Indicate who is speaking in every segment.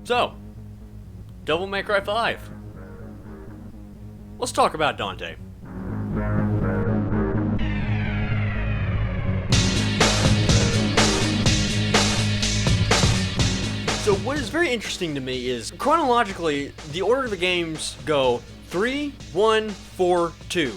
Speaker 1: So, Devil May Cry 5. Let's talk about Dante. So what is very interesting to me is, chronologically, the order of the games go 3, 1, 4, 2.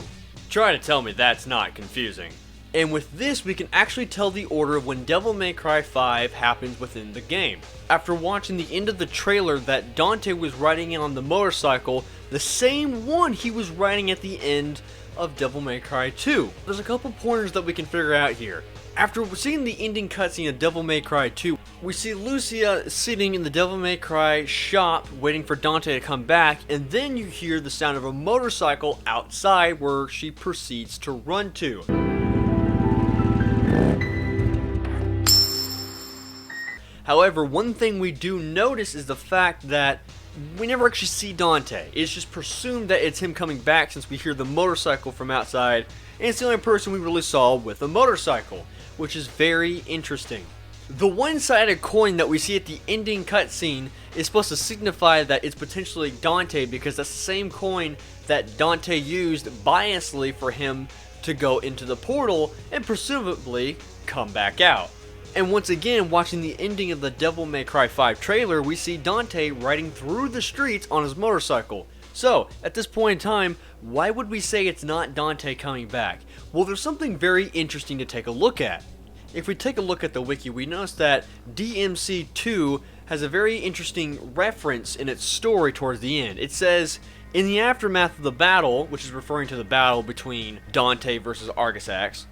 Speaker 1: Try to tell me that's not confusing. And with this, we can actually tell the order of when Devil May Cry 5 happens within the game. After watching the end of the trailer that Dante was riding on the motorcycle, the same one he was riding at the end of Devil May Cry 2. There's a couple pointers that we can figure out here. After seeing the ending cutscene of Devil May Cry 2, we see Lucia sitting in the Devil May Cry shop waiting for Dante to come back, and then you hear the sound of a motorcycle outside where she proceeds to run to. However, one thing we do notice is the fact that we never actually see Dante. It's just presumed that it's him coming back since we hear the motorcycle from outside, and it's the only person we really saw with a motorcycle, which is very interesting. The one-sided coin that we see at the ending cutscene is supposed to signify that it's potentially Dante, because that's the same coin that Dante used biasly for him to go into the portal and presumably come back out. And once again, watching the ending of the Devil May Cry 5 trailer, we see Dante riding through the streets on his motorcycle. So, at this point in time, why would we say it's not Dante coming back? Well, there's something very interesting to take a look at. If we take a look at the wiki, we notice that DMC2 has a very interesting reference in its story towards the end. It says, in the aftermath of the battle, which is referring to the battle between Dante versus Argisax,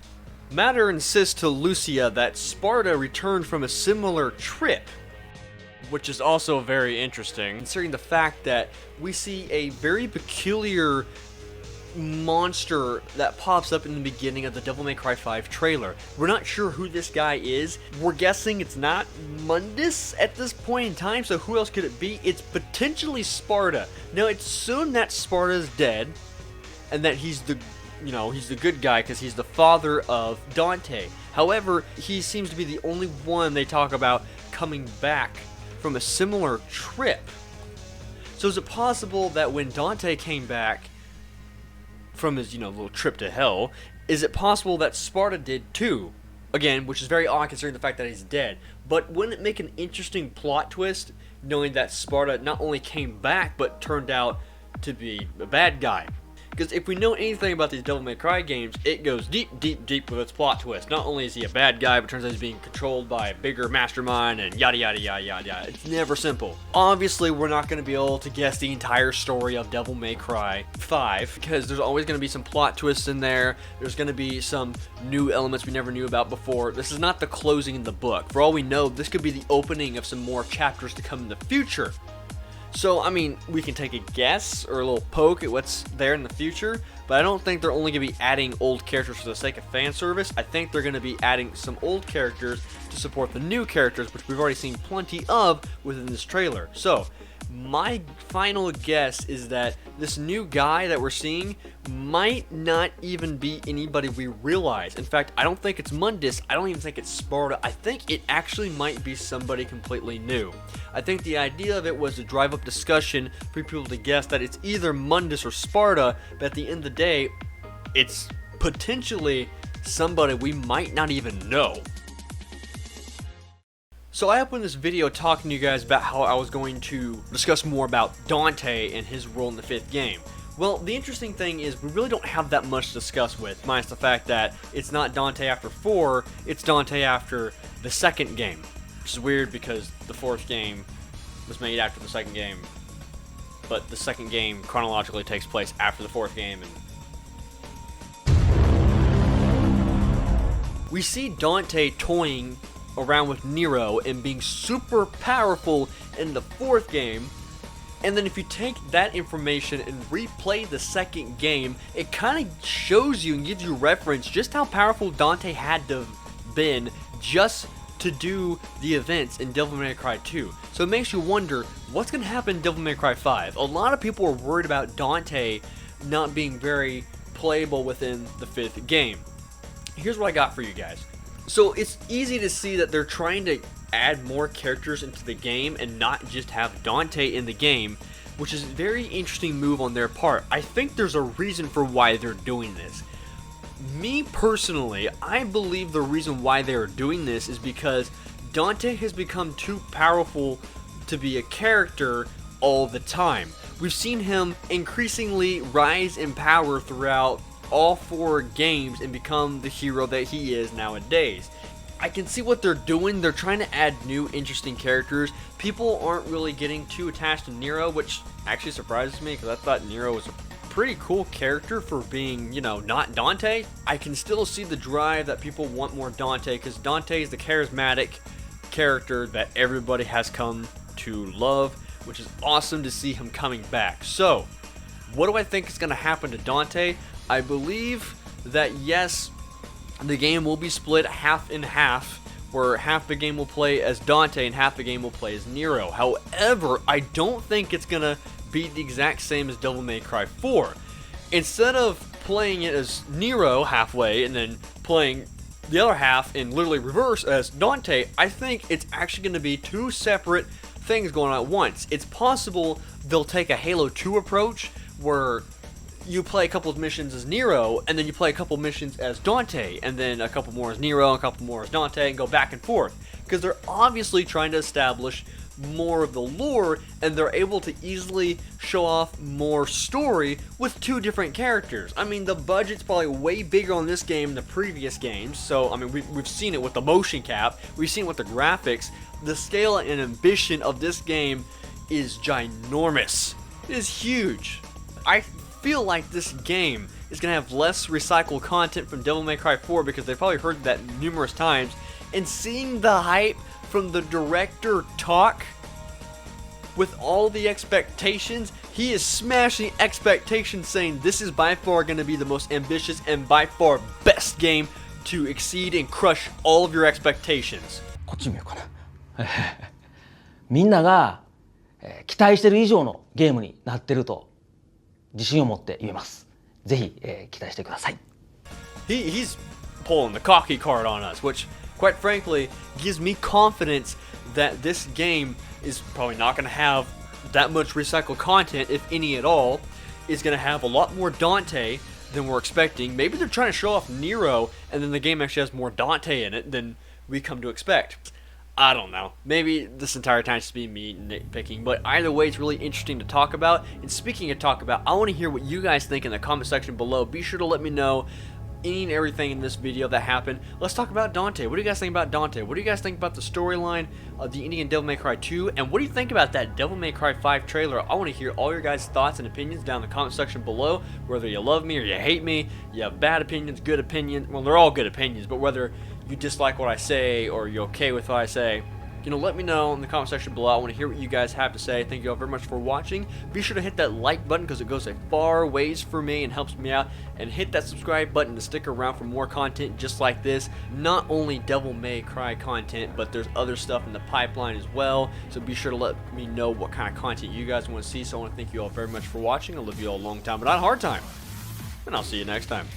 Speaker 1: Matter insists to Lucia that Sparta returned from a similar trip, which is also very interesting, considering the fact that we see a very peculiar monster that pops up in the beginning of the Devil May Cry 5 trailer. We're not sure who this guy is. We're guessing it's not Mundus at this point in time, so who else could it be? It's potentially Sparta. Now, it's assumed that Sparta's dead, and that he's the good guy because he's the father of Dante. However, he seems to be the only one they talk about coming back from a similar trip. So is it possible that when Dante came back from his, little trip to hell, is it possible that Sparta did too? Again, which is very odd considering the fact that he's dead. But wouldn't it make an interesting plot twist knowing that Sparta not only came back but turned out to be a bad guy? Because if we know anything about these Devil May Cry games, it goes deep, deep, deep with its plot twist. Not only is he a bad guy, but turns out he's being controlled by a bigger mastermind and yada yada yada yada yada. It's never simple. Obviously, we're not going to be able to guess the entire story of Devil May Cry 5, because there's always going to be some plot twists in there. There's going to be some new elements we never knew about before. This is not the closing in the book. For all we know, this could be the opening of some more chapters to come in the future. So, I mean, we can take a guess or a little poke at what's there in the future, but I don't think they're only going to be adding old characters for the sake of fan service. I think they're going to be adding some old characters to support the new characters, which we've already seen plenty of within this trailer. So, my final guess is that this new guy that we're seeing might not even be anybody we realize. In fact, I don't think it's Mundus. I don't even think it's Sparta. I think it actually might be somebody completely new. I think the idea of it was to drive up discussion for people to guess that it's either Mundus or Sparta, but at the end of the day, it's potentially somebody we might not even know. So I opened this video talking to you guys about how I was going to discuss more about Dante and his role in the 5th game. Well, the interesting thing is we really don't have that much to discuss with, minus the fact that it's not Dante after 4, it's Dante after the 2nd game. Which is weird because the 4th game was made after the 2nd game, but the 2nd game chronologically takes place after the 4th game. And we see Dante toying around with Nero and being super powerful in the 4th game, and then if you take that information and replay the 2nd game, it kind of shows you and gives you reference just how powerful Dante had to have been just to do the events in Devil May Cry 2. So it makes you wonder what's going to happen in Devil May Cry 5. A lot of people are worried about Dante not being very playable within the 5th game. Here's what I got for you guys. So it's easy to see that they're trying to add more characters into the game and not just have Dante in the game, which is a very interesting move on their part. I think there's a reason for why they're doing this. Me personally, I believe the reason why they're doing this is because Dante has become too powerful to be a character all the time. We've seen him increasingly rise in power throughout all 4 games and become the hero that he is nowadays. I can see what they're doing. They're trying to add new interesting characters. People aren't really getting too attached to Nero, which actually surprises me because I thought Nero was a pretty cool character for being, you know, not Dante. I can still see the drive that people want more Dante because Dante is the charismatic character that everybody has come to love, which is awesome to see him coming back. So, what do I think is going to happen to Dante? I believe that yes, the game will be split half in half, where half the game will play as Dante and half the game will play as Nero. However, I don't think it's going to be the exact same as Devil May Cry 4. Instead of playing it as Nero halfway and then playing the other half in literally reverse as Dante, I think it's actually going to be 2 separate things going on at once. It's possible they'll take a Halo 2 approach where you play a couple of missions as Nero and then you play a couple of missions as Dante and then a couple more as Nero, a couple more as Dante, and go back and forth, because they're obviously trying to establish more of the lore and they're able to easily show off more story with 2 different characters. I mean, the budget's probably way bigger on this game than the previous games, so I mean we've seen it with the motion cap, we've seen it with the graphics. The scale and ambition of this game is ginormous. It is huge. I feel like this game is going to have less recycled content from Devil May Cry 4 because they've probably heard that numerous times, and seeing the hype from the director talk with all the expectations, he is smashing expectations, saying this is by far going to be the most ambitious and by far best game to exceed and crush all of your expectations.
Speaker 2: こっち見ようかな。みんなが期待してる以上のゲームになってると自信を持って言えます。ぜひ期待してください。
Speaker 1: He's pulling the cocky card on us, which quite frankly gives me confidence that this game is probably not going to have that much recycled content, if any at all. It's going to have a lot more Dante than we're expecting. Maybe they're trying to show off Nero and then the game actually has more Dante in it than we come to expect. I don't know. Maybe this entire time it's just be me nitpicking, but either way, it's really interesting to talk about. And speaking of talk about, I want to hear what you guys think in the comment section below. Be sure to let me know any and everything in this video that happened. Let's talk about Dante. What do you guys think about Dante? What do you guys think about the storyline of the Indian Devil May Cry 2? And what do you think about that Devil May Cry 5 trailer? I want to hear all your guys' thoughts and opinions down in the comment section below. Whether you love me or you hate me, you have bad opinions, good opinions. Well, they're all good opinions, but whether you dislike what I say or you're okay with what I say, you know, let me know in the comment section below. I want to hear what you guys have to say. Thank you all very much for watching. Be sure to hit that like button because it goes a far ways for me and helps me out. And hit that subscribe button to stick around for more content just like this. Not only Devil May Cry content, but there's other stuff in the pipeline as well. So be sure to let me know what kind of content you guys want to see. So I want to thank you all very much for watching. I love you all a long time, but not a hard time. And I'll see you next time.